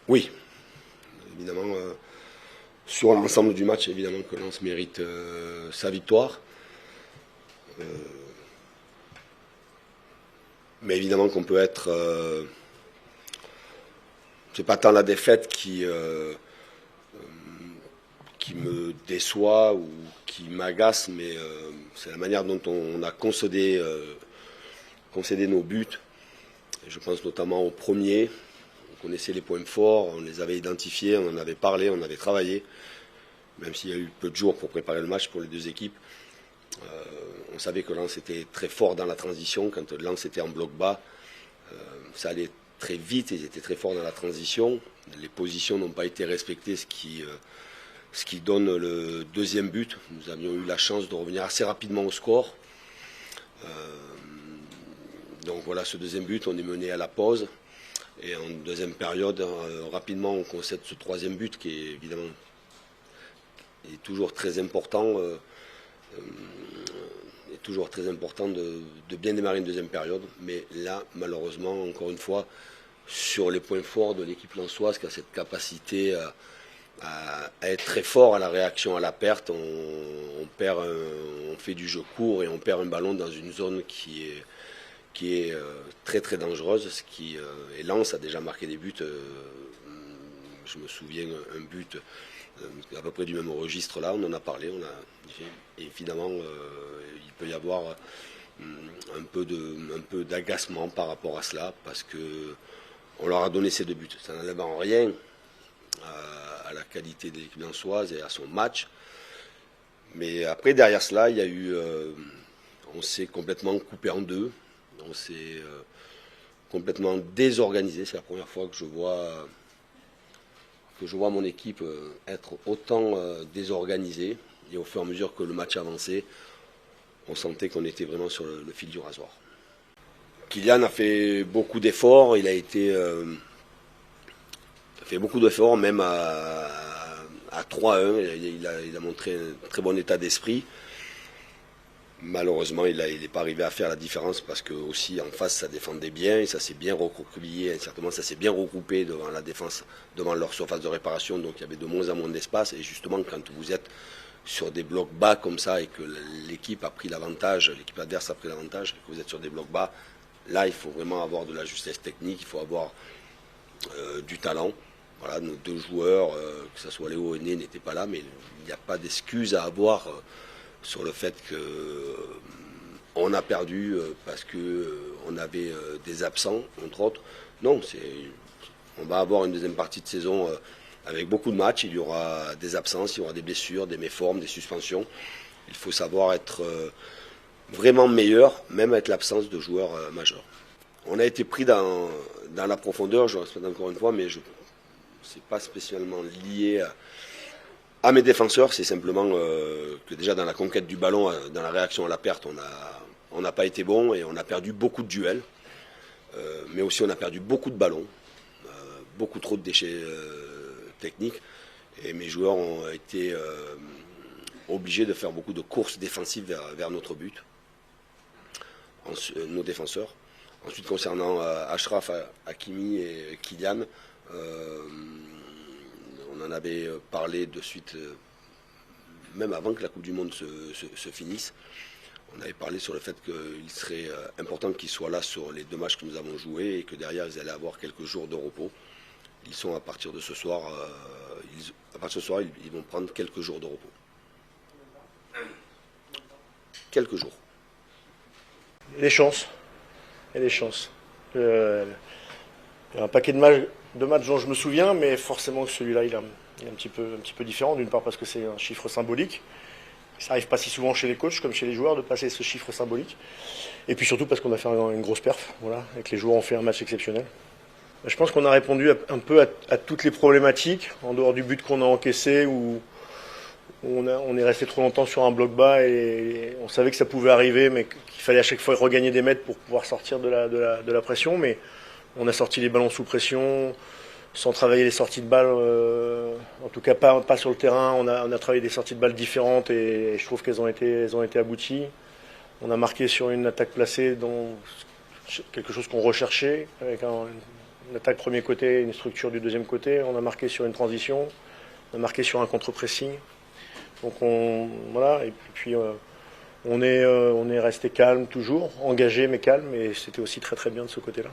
Oui, évidemment, sur l'ensemble du match, évidemment que Lens mérite sa victoire. Mais évidemment qu'on peut être... c'est pas tant la défaite qui me déçoit ou qui m'agace, mais c'est la manière dont on a concédé nos buts. Et je pense notamment au premier. On connaissait les points forts, on les avait identifiés, on en avait parlé, on avait travaillé. Même s'il y a eu peu de jours pour préparer le match pour les deux équipes. On savait que Lens était très fort dans la transition. Quand Lens était en bloc bas, ça allait très vite, ils étaient très forts dans la transition. Les positions n'ont pas été respectées, ce qui donne le deuxième but. Nous avions eu la chance de revenir assez rapidement au score. Donc voilà, ce deuxième but, on est mené à la pause. Et en deuxième période, rapidement, on concède ce troisième but qui est évidemment toujours très important. Est toujours très important de bien démarrer une deuxième période. Mais là, malheureusement, encore une fois, sur les points forts de l'équipe lensoise, qui a cette capacité à être très fort à la réaction à la perte, on fait du jeu court et on perd un ballon dans une zone qui est très très dangereuse. Et Lens a déjà marqué des buts. Je me souviens un but à peu près du même registre là, on en a parlé. Et évidemment, il peut y avoir un peu d'agacement par rapport à cela, parce que on leur a donné ces deux buts. Ça n'enlève en rien à la qualité de l'équipe lensoise et à son match. Mais après, derrière cela, il y a eu... on s'est complètement coupé en deux. On s'est complètement désorganisé. C'est la première fois que je vois mon équipe être autant désorganisée. Et au fur et à mesure que le match avançait, on sentait qu'on était vraiment sur le fil du rasoir. Kylian a fait beaucoup d'efforts. Il a fait beaucoup d'efforts, même à 3-1. Il a montré un très bon état d'esprit. Malheureusement, il n'est pas arrivé à faire la différence, parce que aussi en face, ça défendait bien et ça s'est bien recroquevillé. Certainement, ça s'est bien regroupé devant la défense, devant leur surface de réparation. Donc il y avait de moins en moins d'espace. Et justement, quand vous êtes sur des blocs bas comme ça et que l'équipe a pris l'avantage, l'équipe adverse a pris l'avantage, et que vous êtes sur des blocs bas, là, il faut vraiment avoir de la justesse technique, il faut avoir du talent. Voilà, nos deux joueurs, que ce soit Léo et Né, n'étaient pas là, mais il n'y a pas d'excuse à avoir sur le fait qu'on a perdu parce qu'on avait des absents, entre autres. Non, on va avoir une deuxième partie de saison avec beaucoup de matchs. Il y aura des absences, il y aura des blessures, des méformes, des suspensions. Il faut savoir être vraiment meilleur, même avec l'absence de joueurs majeurs. On a été pris dans la profondeur, je le répète encore une fois, mais c'est pas spécialement lié à mes défenseurs. C'est simplement que déjà dans la conquête du ballon, dans la réaction à la perte, on n'a pas été bon et on a perdu beaucoup de duels. Mais aussi on a perdu beaucoup de ballons, beaucoup trop de déchets techniques. Et mes joueurs ont été obligés de faire beaucoup de courses défensives vers notre but, nos défenseurs. Ensuite, concernant Achraf, Hakimi et Kylian, on en avait parlé de suite, même avant que la Coupe du Monde se finisse. On avait parlé sur le fait qu'il serait important qu'ils soient là sur les deux matchs que nous avons joués et que derrière ils allaient avoir quelques jours de repos. Ils sont à partir de ce soir, ils vont prendre quelques jours de repos. Quelques jours. Les chances. Et les chances. Il y a un paquet de matchs dont je me souviens, mais forcément que celui-là, il est un petit peu différent. D'une part parce que c'est un chiffre symbolique. Ça n'arrive pas si souvent chez les coachs comme chez les joueurs de passer ce chiffre symbolique. Et puis surtout parce qu'on a fait une grosse perf, voilà, et que les joueurs ont fait un match exceptionnel. Je pense qu'on a répondu un peu à toutes les problématiques, en dehors du but qu'on a encaissé, où on est resté trop longtemps sur un bloc bas et on savait que ça pouvait arriver, mais qu'il fallait à chaque fois regagner des mètres pour pouvoir sortir de la pression. Mais on a sorti les ballons sous pression, sans travailler les sorties de balles, en tout cas pas sur le terrain. On a travaillé des sorties de balles différentes et je trouve qu'elles ont été abouties. On a marqué sur une attaque placée, quelque chose qu'on recherchait, avec une attaque premier côté, une structure du deuxième côté. On a marqué sur une transition, on a marqué sur un contre-pressing. Donc voilà, et puis on est resté calme toujours, engagé mais calme, et c'était aussi très très bien de ce côté-là.